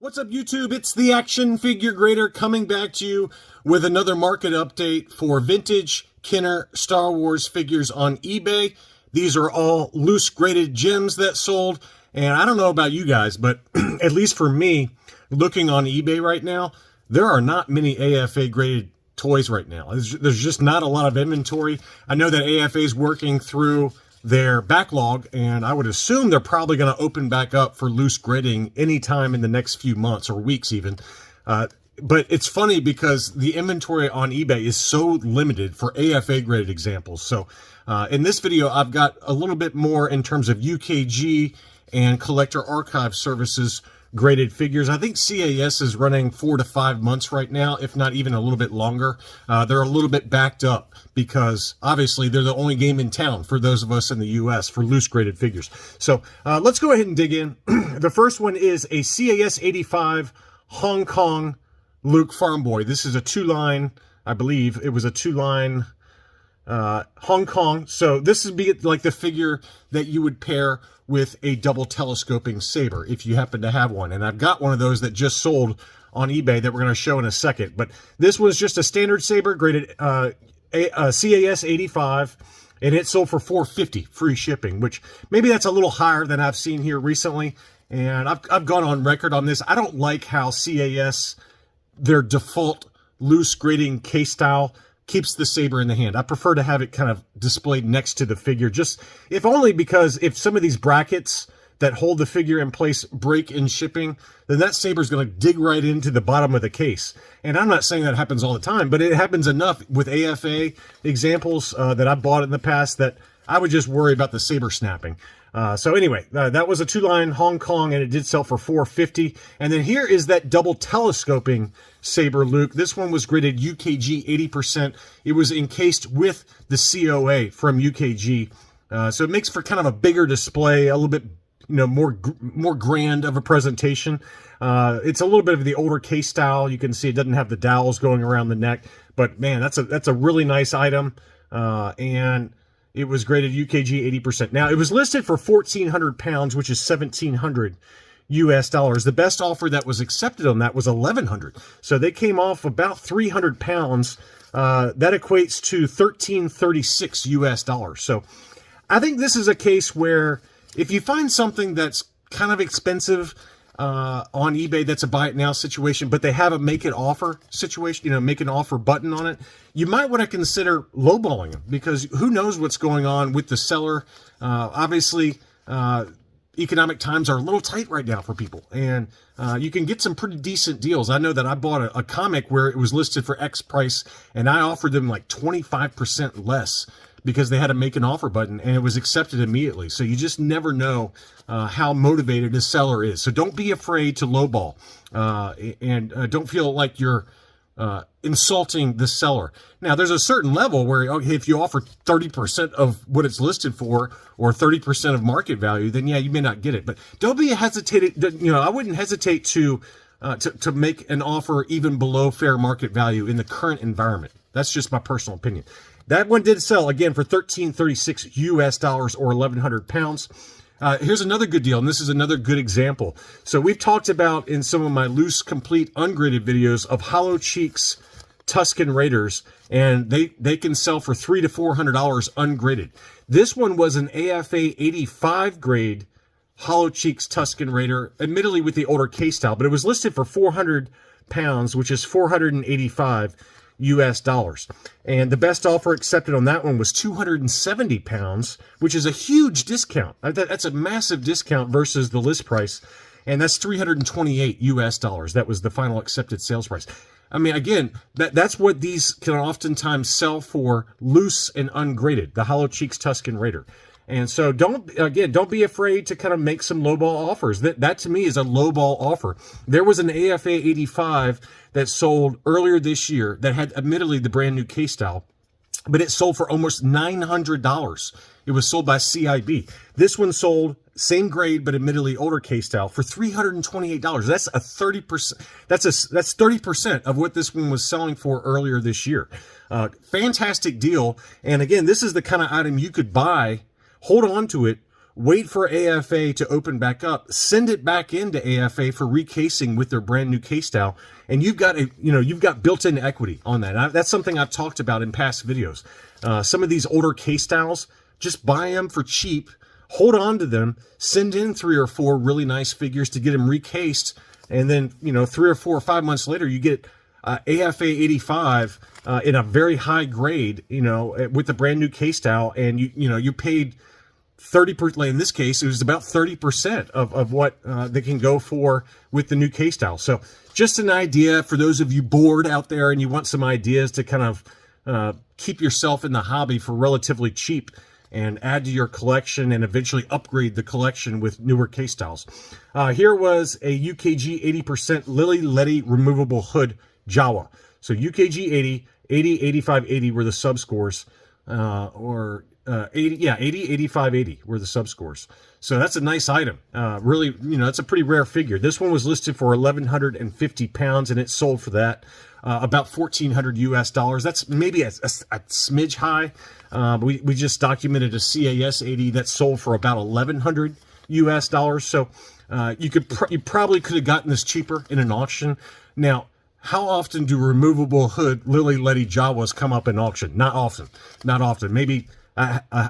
What's up, YouTube? It's the Action Figure Grader coming back to you with another market update for vintage Kenner Star Wars figures on eBay. These are all loose graded gems that sold, and I don't know about you guys, but at least for me, looking on eBay right now, there are not many AFA graded toys right now. There's just not a lot of inventory. I know that AFA is working through their backlog, and I would assume they're probably going to open back up for loose gridding anytime in the next few months or weeks even. But it's funny because the inventory on eBay is so limited for AFA graded examples. So in this video, I've got a little bit more in terms of UKG and Collector Archive Services graded figures. I think CAS is running 4 to 5 months right now, if not even a little bit longer. They're a little bit backed up because obviously they're the only game in town for those of us in the US for loose graded figures. So let's go ahead and dig in. The first one is a CAS 85 Hong Kong Luke Farm Boy. This is a two-line, I believe it was a two-line Hong Kong. So this would be like the figure that you would pair with a double telescoping saber if you happen to have one. And I've got one of those that just sold on eBay that we're going to show in a second. But this was just a standard saber graded CAS 85, and it sold for $450 free shipping, which maybe that's a little higher than I've seen here recently. And I've gone on record on this. I don't like how CAS, their default loose grading case style, keeps the saber in the hand. I prefer to have it kind of displayed next to the figure, just if only because if some of these brackets that hold the figure in place break in shipping, then that saber is going to dig right into the bottom of the case. And I'm not saying that happens all the time, but it happens enough with AFA examples that I've bought in the past that I would just worry about the saber snapping. So anyway, that was a two-line Hong Kong, and it did sell for $450. And then here is that double telescoping saber Luke. This one was graded UKG 80%. It was encased with the COA from UKG. So it makes for kind of a bigger display, a little bit, more grand of a presentation. It's a little bit of the older case style. You can see it doesn't have the dowels going around the neck, but man, that's a really nice item. And it was graded UKG 80%. Now, it was listed for 1,400 pounds, which is $1,700 US. The best offer that was accepted on that was 1,100. So they came off about 300 pounds. That equates to $1,336 US. So I think this is a case where if you find something that's kind of expensive on eBay, that's a buy it now situation, but they have a make it offer situation, make an offer button on it, you might want to consider lowballing them, because who knows what's going on with the seller. Obviously, economic times are a little tight right now for people, and you can get some pretty decent deals. I know that I bought a comic where it was listed for X price, and I offered them like 25% less because they had to make an offer button, and it was accepted immediately. So you just never know how motivated a seller is. So don't be afraid to lowball, and don't feel like you're insulting the seller. Now, there's a certain level where, okay, if you offer 30% of what it's listed for or 30% of market value, then yeah, you may not get it. But don't be hesitated. I wouldn't hesitate to make an offer even below fair market value in the current environment. That's just my personal opinion. That one did sell, again, for $1,336 US or 1,100 pounds. Here's another good deal, and this is another good example. So we've talked about in some of my loose, complete, ungraded videos of Hollow Cheeks Tusken Raiders, and they can sell for $300 to $400 ungraded. This one was an AFA 85 grade Hollow Cheeks Tusken Raider, admittedly with the older case style, but it was listed for 400 pounds, which is $485 US. And the best offer accepted on that one was 270 pounds, which is a huge discount. That's a massive discount versus the list price. And that's $328 US. That was the final accepted sales price. I mean, again, that's what these can oftentimes sell for loose and ungraded, the Hollow Cheeks Tusken Raider. And so don't be afraid to kind of make some lowball offers. That to me is a lowball offer. There was an AFA 85 that sold earlier this year that had admittedly the brand new case style, but it sold for almost $900. It was sold by CIB. This one sold same grade, but admittedly older case style for $328. That's a 30%. That's 30% of what this one was selling for earlier this year. Fantastic deal. And again, this is the kind of item you could buy, hold on to it, wait for AFA to open back up, send it back into AFA for recasing with their brand new case style, and you've got built-in equity on that. That's something I've talked about in past videos. Some of these older case styles, just buy them for cheap, hold on to them, send in 3 or 4 really nice figures to get them recased, and then 3 or 4 or 5 months later you get AFA 85 in a very high grade, with the brand new case style, and you paid 30%. In this case, it was about 30% of what they can go for with the new case style. So just an idea for those of you bored out there and you want some ideas to kind of keep yourself in the hobby for relatively cheap and add to your collection and eventually upgrade the collection with newer case styles. Here was a UKG 80% Lily Letty removable hood Jawa. So UKG 80, 85, 80 were the subscores, 80, 85, 80 were the subscores. So that's a nice item. Really, it's a pretty rare figure. This one was listed for 1,150 pounds, and it sold for that. About $1,400 US. That's maybe a smidge high. We just documented a CAS 80 that sold for about $1,100 US. So you probably could have gotten this cheaper in an auction. Now, how often do removable hood Lily Letty Jawas come up in auction? Not often. Not often. Maybe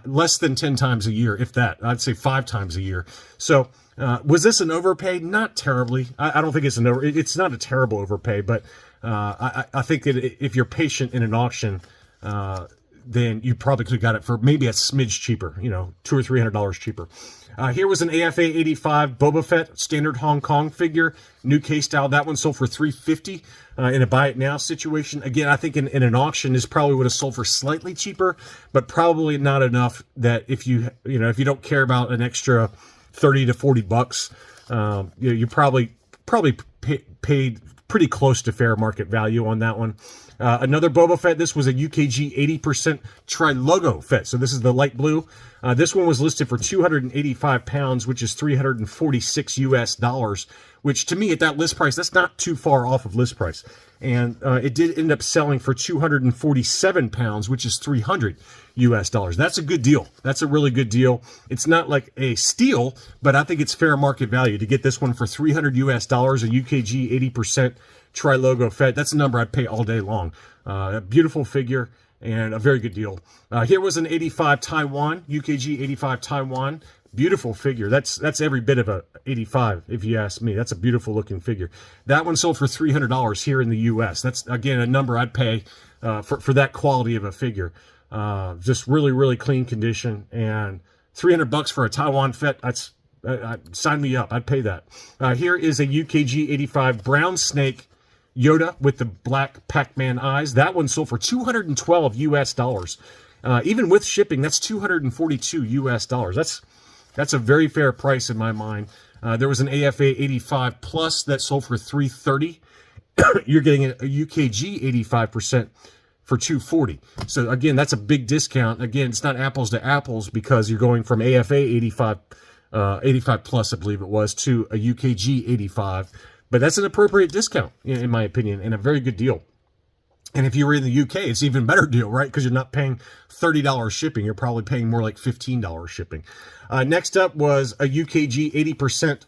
less than 10 times a year, if that. I'd say 5 times a year. So was this an overpay? Not terribly. I don't think it's not a terrible overpay, but I think that if you're patient in an auction, then you probably could have got it for maybe a smidge cheaper, $200 or $300 cheaper. Here was an AFA 85 Boba Fett standard Hong Kong figure, new case style. That one sold for $350 in a buy it now situation. Again, I think in an auction this probably would have sold for slightly cheaper, but probably not enough that if you don't care about an extra 30 to 40 bucks, you probably paid pretty close to fair market value on that one. Another Boba Fett. This was a UKG 80% tri-logo Fett. So this is the light blue. This one was listed for 285 pounds, which is $346 US, which to me at that list price, that's not too far off of list price. And it did end up selling for 247 pounds, which is $300 US. That's a good deal. That's a really good deal. It's not like a steal, but I think it's fair market value to get this one for $300 US, a UKG 80% tri-logo Fett. That's a number I'd pay all day long. A beautiful figure and a very good deal. Here was an 85 Taiwan, UKG 85 Taiwan. Beautiful figure. That's every bit of a 85, if you ask me. That's a beautiful looking figure. That one sold for $300 here in the U.S. That's, again, a number I'd pay for that quality of a figure. Just really, really clean condition. And $300 for a Taiwan Fett, sign me up. I'd pay that. Here is a UKG 85 Brown Snake Yoda with the black Pac-Man eyes. That one sold for $212 US. Even with shipping, that's $242 US. That's a very fair price in my mind. There was an AFA 85 Plus that sold for $330. You're getting a UKG 85% for $240. So again, that's a big discount. Again, it's not apples to apples because you're going from AFA 85 Plus, I believe it was, to a UKG 85. But that's an appropriate discount, in my opinion, and a very good deal. And if you were in the UK, it's even better deal, right? Because you're not paying $30 shipping. You're probably paying more like $15 shipping. Next up was a UKG 80%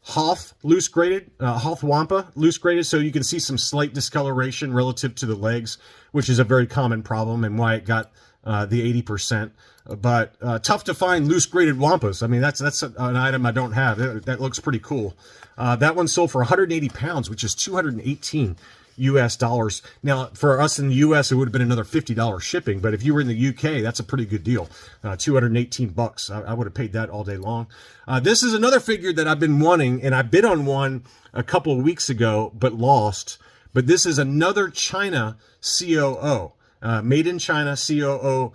Hoth loose graded, Hoth Wampa loose graded. So you can see some slight discoloration relative to the legs, which is a very common problem and why it got the 80%. But tough to find loose graded Wampas. I mean, that's an item I don't have. That looks pretty cool. That one sold for 180 pounds, which is $218 US. Now, for us in the US, it would have been another $50 shipping. But if you were in the UK, that's a pretty good deal. $218. I would have paid that all day long. This is another figure that I've been wanting, and I bid on one a couple of weeks ago, but lost. But this is another China COO, made in China COO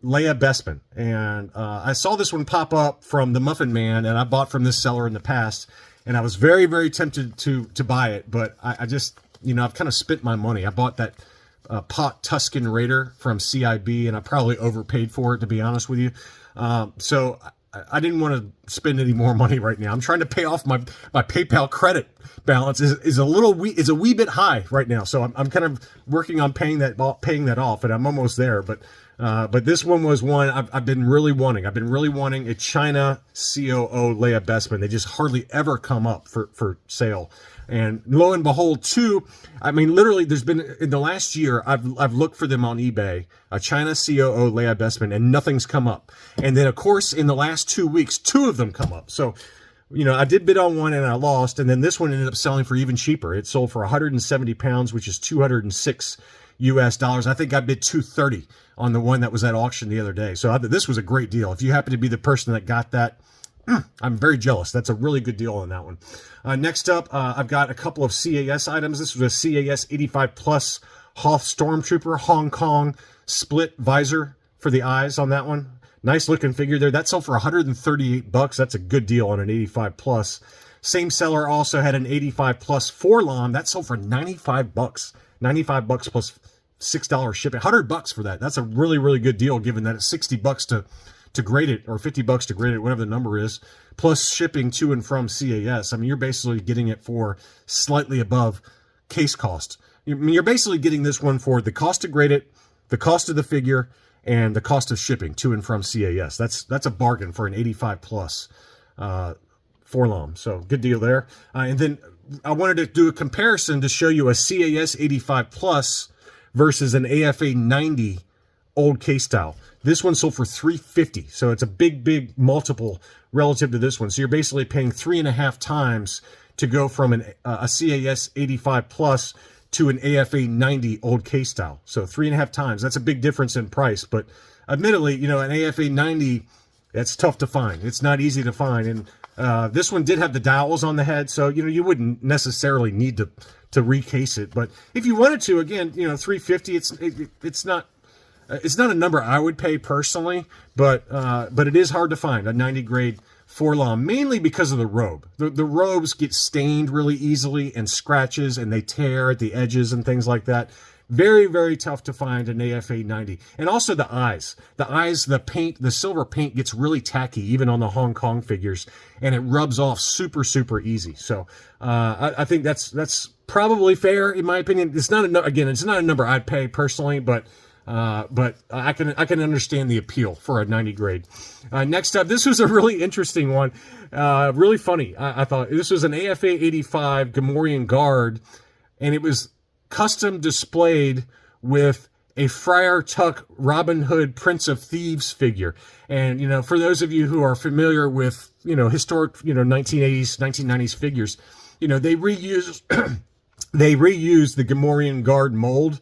Leia Bestman. And I saw this one pop up from the Muffin Man, and I bought from this seller in the past. And I was very, very tempted to buy it, but I just, I've kind of spent my money. I bought that pot Tuscan Raider from CIB, and I probably overpaid for it, to be honest with you. So I didn't want to spend any more money right now. I'm trying to pay off my PayPal credit balance is a wee bit high right now. So I'm kind of working on paying that off, and I'm almost there. But But this one was one I've been really wanting. I've been really wanting a China COO Leia Bespin. They just hardly ever come up for sale. And lo and behold, two, I mean, literally, there's been, in the last year, I've looked for them on eBay, a China COO Leia Bespin, and nothing's come up. And then, of course, in the last 2 weeks, two of them come up. So, you know, I did bid on one and I lost, and then this one ended up selling for even cheaper. It sold for 170 pounds, which is $206 US. I think I bid 230 on the one that was at auction the other day. So this was a great deal. If you happen to be the person that got that, I'm very jealous. That's a really good deal on that one. Next up, I've got a couple of CAS items. This was a CAS 85 Plus Hoth Stormtrooper Hong Kong split visor for the eyes on that one. Nice looking figure there. That sold for $138. That's a good deal on an 85 Plus. Same seller also had an 85 Plus Forlom. That sold for $95. $95 plus $6 shipping. $100 for that. That's a really, really good deal, given that it's $60 to grade it, or $50 to grade it, whatever the number is, plus shipping to and from CAS. I mean, you're basically getting it for slightly above case cost. I mean, you're basically getting this one for the cost to grade it, the cost of the figure, and the cost of shipping to and from CAS. That's a bargain for an 85 plus Forlom. So good deal there. And then I wanted to do a comparison to show you a CAS 85 plus versus an AFA 90 old case style. This one sold for $350, so it's a big multiple relative to this one. So you're basically paying 3.5 times to go from a CAS 85 plus to an AFA 90 old case style. So 3.5 times. That's a big difference in price, but admittedly, you know, an AFA 90, that's tough to find. It's not easy to find, and this one did have the dowels on the head, so you know you wouldn't necessarily need to recase it. But if you wanted to, again, you know, $350, it's not a number I would pay personally, but it is hard to find a 90 grade Forlom, mainly because of the robe. The robes get stained really easily and scratches, and they tear at the edges and things like that. Very, very tough to find an AFA 90. And also the eyes. The paint, the silver paint gets really tacky, even on the Hong Kong figures, and it rubs off super, super easy. So I think that's probably fair, in my opinion. It's not a number I'd pay personally, but I can understand the appeal for a 90 grade. Next up, this was a really interesting one, really funny. I thought this was an AFA 85 Gamorrean Guard, and it was custom displayed with a Friar Tuck Robin Hood Prince of Thieves figure. And, you know, for those of you who are familiar with, you know, historic, you know, 1980s, 1990s figures, you know, they reuse the Gamorrean Guard mold,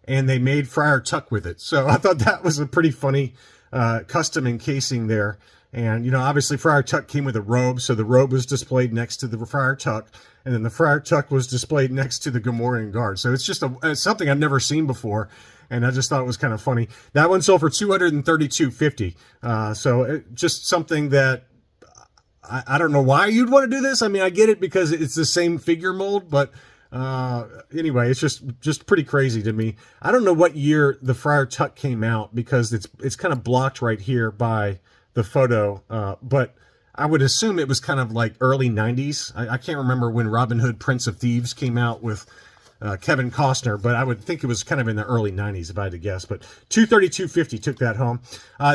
and they made Friar Tuck with it. So I thought that was a pretty funny custom encasing there. And, you know, obviously Friar Tuck came with a robe, so the robe was displayed next to the Friar Tuck, and then the Friar Tuck was displayed next to the Gamorrean Guard. So it's just it's something I've never seen before, and I just thought it was kind of funny. That one sold for $232.50. So just something that I don't know why you'd want to do this. I mean, I get it because it's the same figure mold, but anyway, it's just pretty crazy to me. I don't know what year the Friar Tuck came out, because it's kind of blocked right here by the photo, but I would assume it was kind of like early 90s. I can't remember when Robin Hood Prince of Thieves came out with Kevin Costner, but I would think it was kind of in the early 90s if I had to guess. But $232.50 took that home.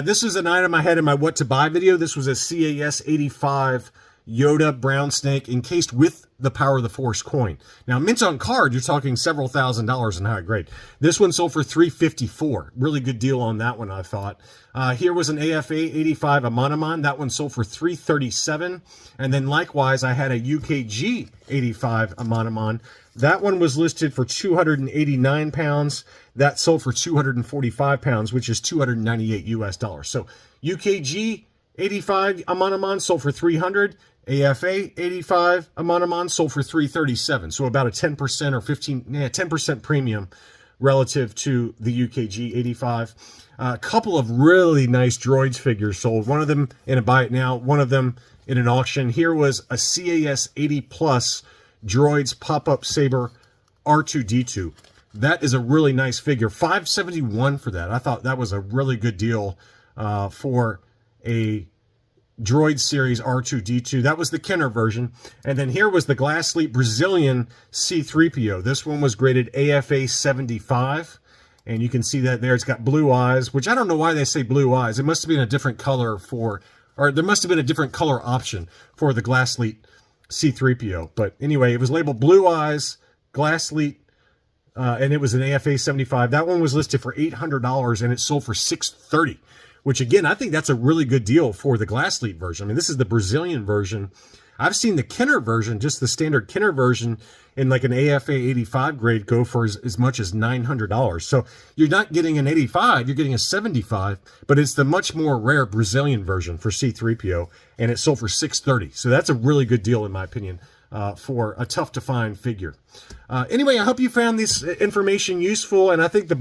This is an item I had in my what to buy video. This was a CAS 85 Yoda brown snake encased with the Power of the Force coin. Now, mint on card, you're talking several $1,000s in high grade. This one sold for $354. Really good deal on that one, I thought. Here was an AFA 85 Amanaman. That one sold for $337. And then likewise, I had a UKG 85 Amanaman. That one was listed for 289 pounds. That sold for 245 pounds, which is $298 US. So UKG 85 Amanaman sold for $300. AFA 85 Amanaman sold for $337. So about a 10% or 10% premium relative to the UKG 85. A couple of really nice droids figures sold. One of them in a buy it now, one of them in an auction. Here was a CAS 80 plus droids pop-up saber R2D2. That is a really nice figure. $571 for that. I thought that was a really good deal for a Droid Series R2D2. That was the Kenner version. And then here was the Glass Sleep Brazilian C3PO. This one was graded AFA 75. And you can see that there. It's got blue eyes, which I don't know why they say blue eyes. It must have been a different color or there must have been a different color option for the Glassleet C-3PO. But anyway, it was labeled blue eyes, Glassleet, and it was an AFA 75. That one was listed for $800 and it sold for $630, which again, I think that's a really good deal for the Glassleet version. I mean, this is the Brazilian version. I've seen the Kenner version, just the standard Kenner version in like an AFA 85 grade, go for as much as $900. So you're not getting an 85, you're getting a 75, but it's the much more rare Brazilian version for C-3PO, and it sold for $630. So that's a really good deal, in my opinion, for a tough to find figure. Anyway, I hope you found this information useful, and I think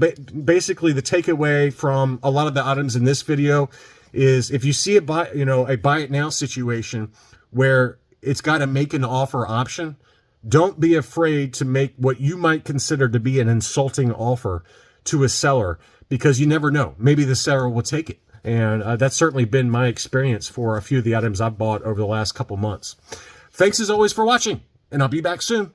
basically the takeaway from a lot of the items in this video is if you see a buy it now situation where it's got a make an offer option, don't be afraid to make what you might consider to be an insulting offer to a seller, because you never know. Maybe the seller will take it. And that's certainly been my experience for a few of the items I've bought over the last couple months. Thanks as always for watching, and I'll be back soon.